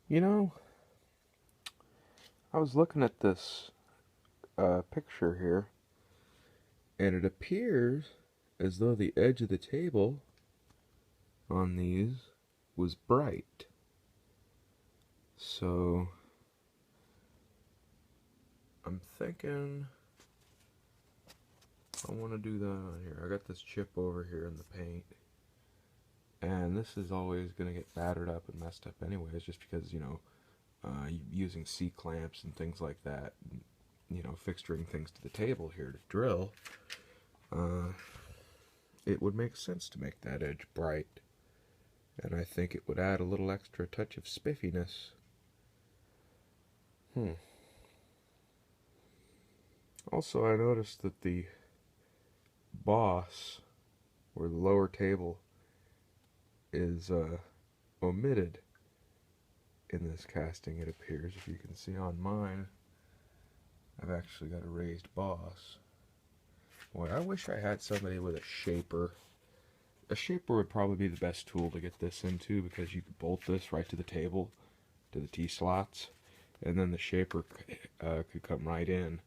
You know, I was looking at this picture here, and it appears as though the edge of the table on these was bright. So, I'm thinking I want to do that on here. I got this chip over here in the paint, and this is always going to get battered up and messed up anyways, just because, using C-clamps and things like that, fixturing things to the table here to drill, it would make sense to make that edge bright. And I think it would add a little extra touch of spiffiness. Also, I noticed that the boss, or the lower table, is omitted in this casting, it appears. If you can see on mine, I've actually got a raised boss. Boy, I wish I had somebody with a shaper. A shaper would probably be the best tool to get this into, because you could bolt this right to the table, to the T-slots, and then the shaper could come right in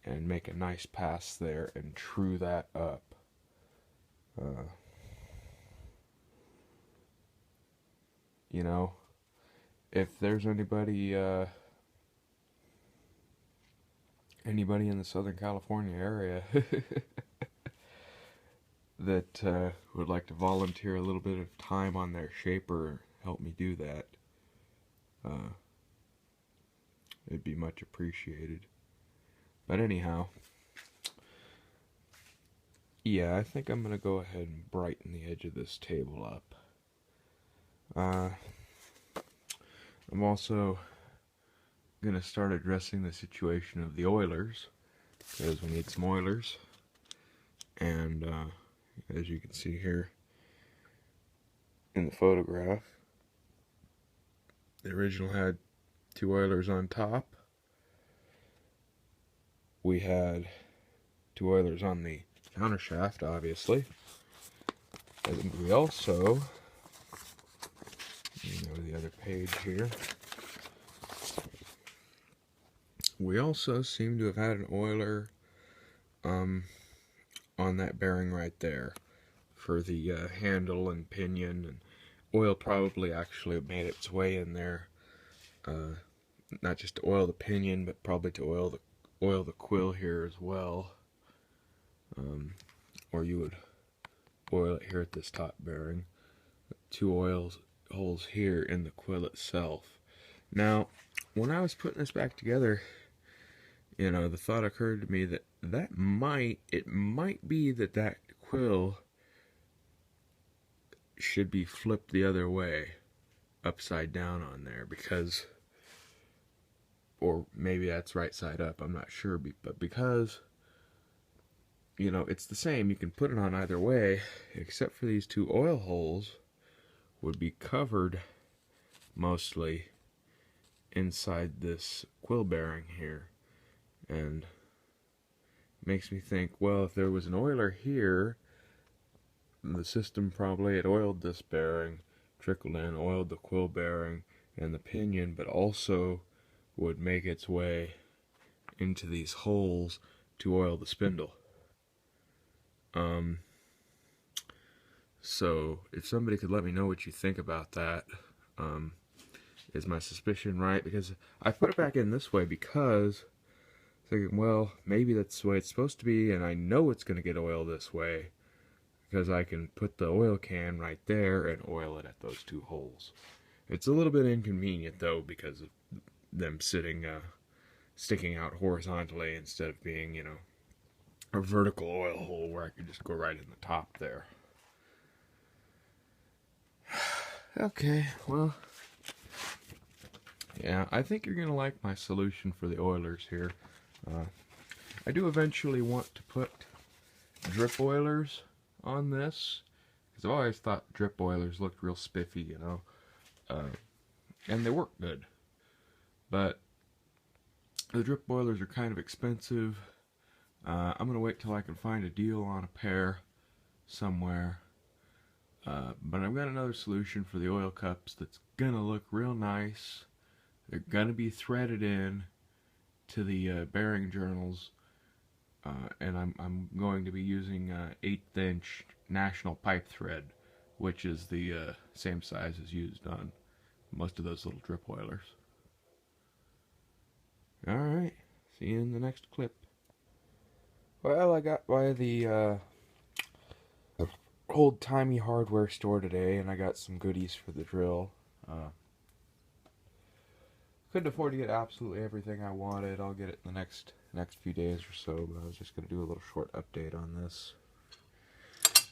and make a nice pass there and true that up. If there's anybody in the Southern California area that would like to volunteer a little bit of time on their shaper, help me do that, it'd be much appreciated. But anyhow, yeah, I think I'm gonna go ahead and brighten the edge of this table up. I'm also gonna start addressing the situation of the oilers, because we need some oilers. And as you can see here in the photograph, the original had 2 oilers on top. We had 2 oilers on the countershaft, obviously. And we also, go to the other page here, we also seem to have had an oiler on that bearing right there for the handle and pinion, and oil probably actually made its way in there, not just to oil the pinion, but probably to oil the quill here as well, or you would oil it here at this top bearing. 2 holes here in the quill itself. Now, when I was putting this back together, the thought occurred to me that it might be that quill should be flipped the other way, upside down on there, because, or maybe that's right side up, I'm not sure, but because, it's the same, you can put it on either way, except for these 2 oil holes would be covered mostly inside this quill bearing here. And makes me think, well, if there was an oiler here, the system probably had oiled this bearing, trickled in, oiled the quill bearing and the pinion, but also would make its way into these holes to oil the spindle. So if somebody could let me know what you think about that, is my suspicion right? Because I put it back in this way because thinking, well, maybe that's the way it's supposed to be, and I know it's going to get oil this way because I can put the oil can right there and oil it at those 2 holes. It's a little bit inconvenient though, because of them sticking out horizontally instead of being, a vertical oil hole where I could just go right in the top there. Okay, well, yeah, I think you're going to like my solution for the oilers here. I do eventually want to put drip oilers on this, because I've always thought drip oilers looked real spiffy, and they work good. But the drip oilers are kind of expensive. I'm going to wait till I can find a deal on a pair somewhere. But I've got another solution for the oil cups that's gonna look real nice. They're gonna be threaded in to the bearing journals, and I'm going to be using 1/8 inch national pipe thread, which is the same size as used on most of those little drip oilers. Alright, see you in the next clip. Well, I got by the old-timey hardware store today, and I got some goodies for the drill. Couldn't afford to get absolutely everything I wanted. I'll get it in the next few days or so, but I was just going to do a little short update on this.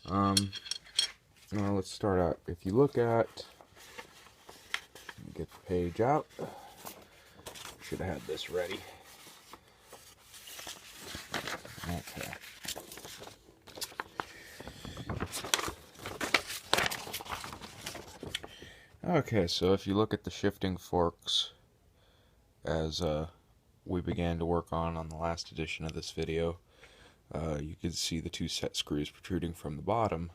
Well, let's start out. If you look at, get the page out. Should have had this ready. Okay. Okay, so if you look at the shifting forks, as we began to work on the last edition of this video, you can see the 2 set screws protruding from the bottom.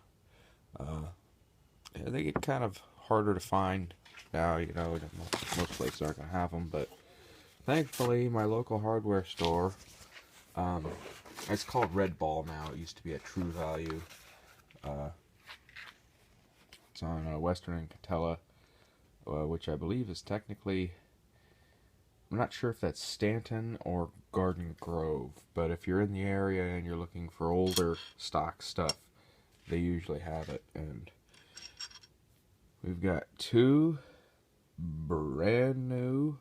Yeah, they get kind of harder to find now, you know, most places aren't going to have them, but thankfully my local hardware store, it's called Red Ball now, it used to be at True Value. It's on Western and Catella, which I believe is technically, I'm not sure if that's Stanton or Garden Grove, but if you're in the area and you're looking for older stock stuff, they usually have it. And we've got 2 brand new,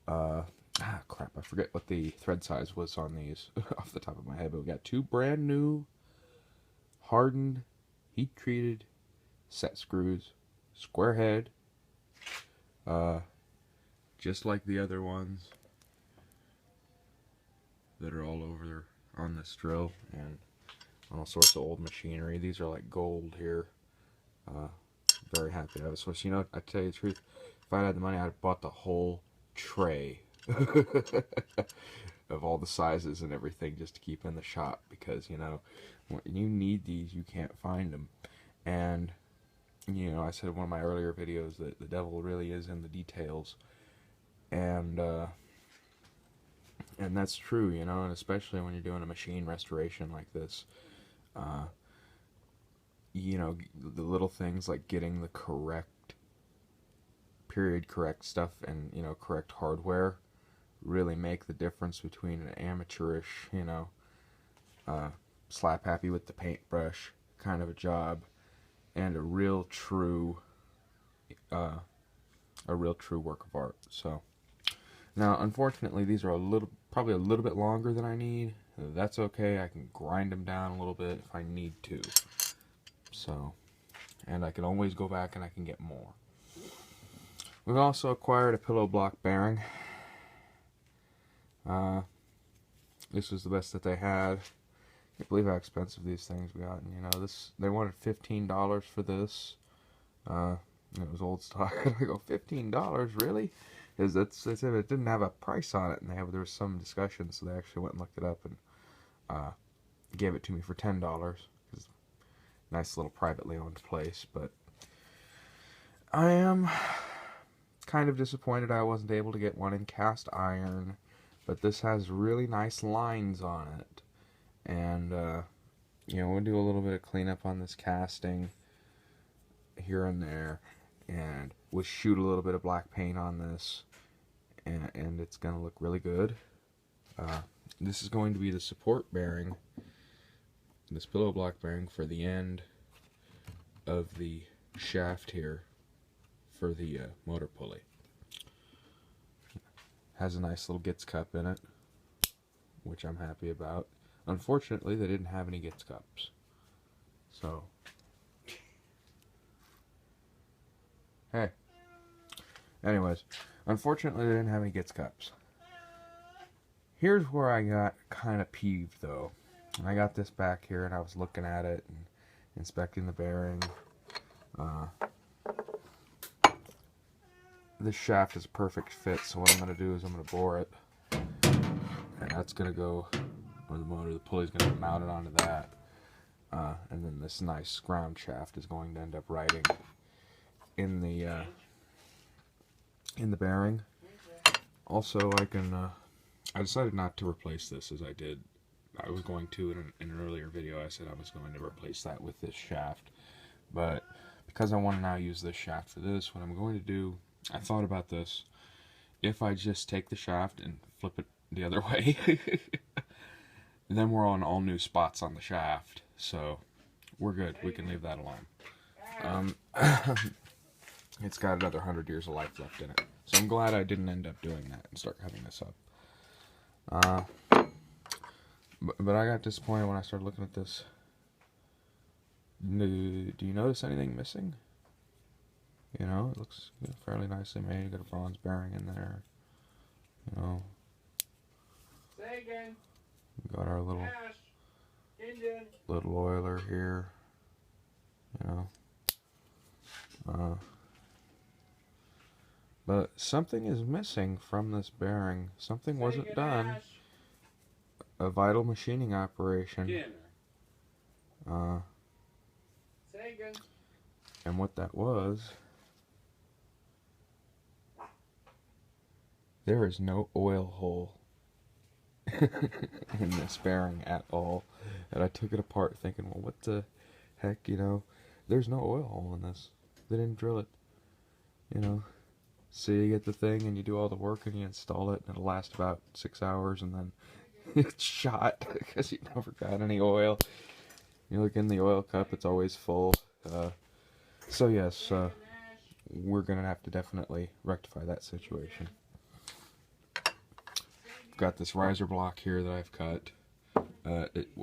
crap, I forget what the thread size was on these off the top of my head, but we got 2 brand new hardened, heat treated set screws, square head, just like the other ones that are all over on this drill and on all sorts of old machinery. These are like gold here. Very happy to have it. So, you know, I tell you the truth, if I had the money, I'd have bought the whole tray of all the sizes and everything just to keep in the shop, because, you know, when you need these, you can't find them. And, you know, I said in one of my earlier videos that the devil really is in the details. And that's true, you know, and especially when you're doing a machine restoration like this, you know, the little things like getting the correct, period correct stuff and, you know, correct hardware really make the difference between an amateurish, you know, slap happy with the paintbrush kind of a job and a real true work of art. So now, unfortunately, these are probably a little bit longer than I need. That's okay. I can grind them down a little bit if I need to. So, and I can always go back and I can get more. We've also acquired a pillow block bearing. This was the best that they had. I can't believe how expensive these things got. And, you know, they wanted $15 for this. It was old stock. I go, $15, really? Because they said it didn't have a price on it, and there was some discussion, so they actually went and looked it up and gave it to me for $10. It's a nice little privately owned place, but I am kind of disappointed I wasn't able to get one in cast iron, but this has really nice lines on it, and you know, we'll do a little bit of cleanup on this casting here and there, and we'll shoot a little bit of black paint on this, and it's going to look really good. This is going to be the support bearing, this pillow block bearing for the end of the shaft here for the motor pulley. Has a nice little Gitz cup in it, which I'm happy about. Unfortunately, they didn't have any Gitz cups, so hey. Anyways, unfortunately they didn't have any Gitz cups. Here's where I got kind of peeved, though. I got this back here and I was looking at it and inspecting the bearing. This shaft is a perfect fit, so what I'm going to do is I'm going to bore it. And that's going to go where the pulley's going to be mounted onto that. and then this nice ground shaft is going to end up riding in the bearing. Also, I decided not to replace this as I was going to in an earlier video. I said I was going to replace that with this shaft, but because I want to now use this shaft for this, what I'm going to do, I thought about this. If I just take the shaft and flip it the other way, then we're on all new spots on the shaft, so we're good. We can leave that alone. It's got another 100 years of life left in it, so I'm glad I didn't end up doing that and start cutting this up. But I got disappointed when I started looking at this. Do you notice anything missing? You know, it looks fairly nicely made. You got a bronze bearing in there. You know. Say again. We got our little oiler here. You know. But something is missing from this bearing. Something wasn't done. A vital machining operation. And what that was, there is no oil hole in this bearing at all. And I took it apart thinking, well, what the heck, you know, there's no oil hole in this. They didn't drill it, you know. So you get the thing and you do all the work and you install it and it'll last about 6 hours and then it's shot because you never got any oil. You look in the oil cup, it's always full. So yes, we're gonna have to definitely rectify that situation. Got this riser block here that I've cut.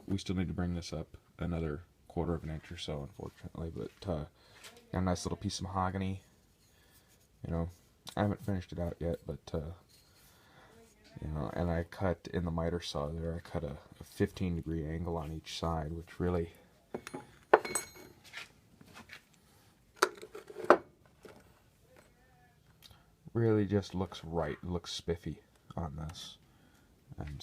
We still need to bring this up another 1/4 of an inch or so, unfortunately, but got a nice little piece of mahogany. You know, I haven't finished it out yet, but you know, and I cut in the miter saw there, I cut a 15-degree angle on each side, which really just looks right, looks spiffy on this. And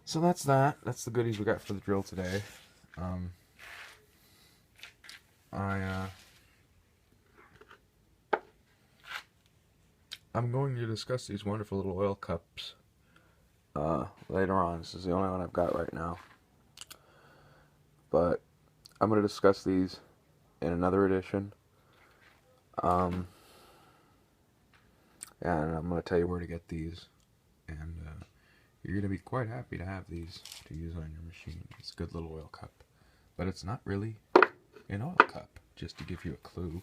so that's that. That's the goodies we got for the drill today. I'm going to discuss these wonderful little oil cups later on. This is the only one I've got right now. But I'm going to discuss these in another edition. And I'm going to tell you where to get these. And you're going to be quite happy to have these to use on your machine. It's a good little oil cup. But it's not really an oil cup, just to give you a clue.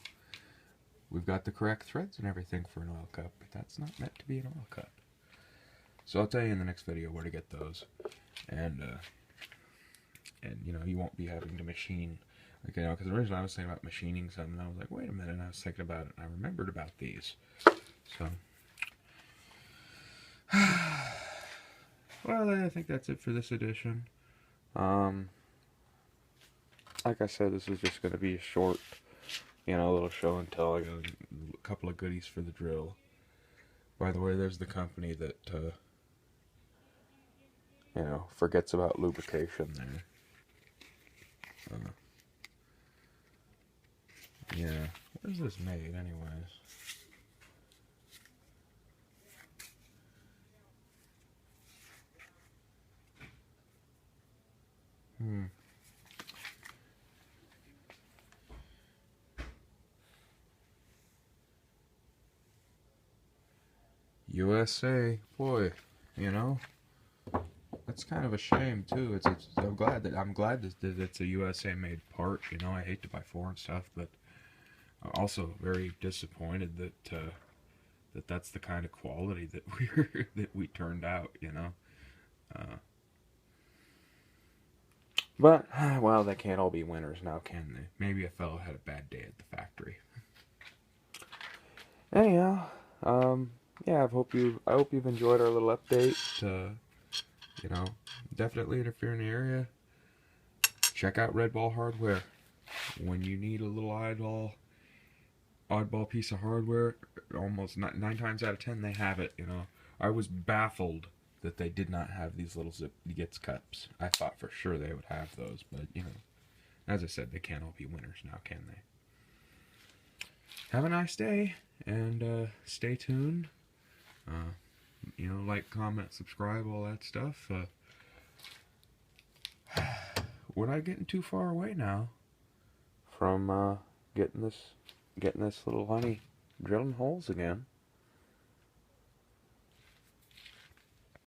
We've got the correct threads and everything for an oil cup, but that's not meant to be an oil cup. So I'll tell you in the next video where to get those. And you know, you won't be having to machine, like, you know, because originally I was thinking about machining something, and I was like, wait a minute, and I was thinking about it, and I remembered about these. So, well, I think that's it for this edition. Like I said, this is just going to be a short, you know, little show and tell. I got a couple of goodies for the drill. By the way, there's the company that, you know, forgets about lubrication there. Yeah, where's this made, anyways? USA, boy, you know, that's kind of a shame too. I'm glad that it's a USA made part. You know, I hate to buy foreign stuff, but I'm also very disappointed that that's the kind of quality that we turned out. You know, but well, they can't all be winners now, can they? Maybe a fellow had a bad day at the factory. Anyhow, yeah, I hope you've enjoyed our little update. You know, definitely if you're in the area, check out Red Ball Hardware. When you need a little oddball piece of hardware, almost 9 times out of 10 they have it. You know, I was baffled that they did not have these little zip gets cups. I thought for sure they would have those, but you know, as I said, they can't all be winners now, can they? Have a nice day, and stay tuned. You know, like, comment, subscribe, all that stuff. We're not getting too far away now from getting this little honey drilling holes again.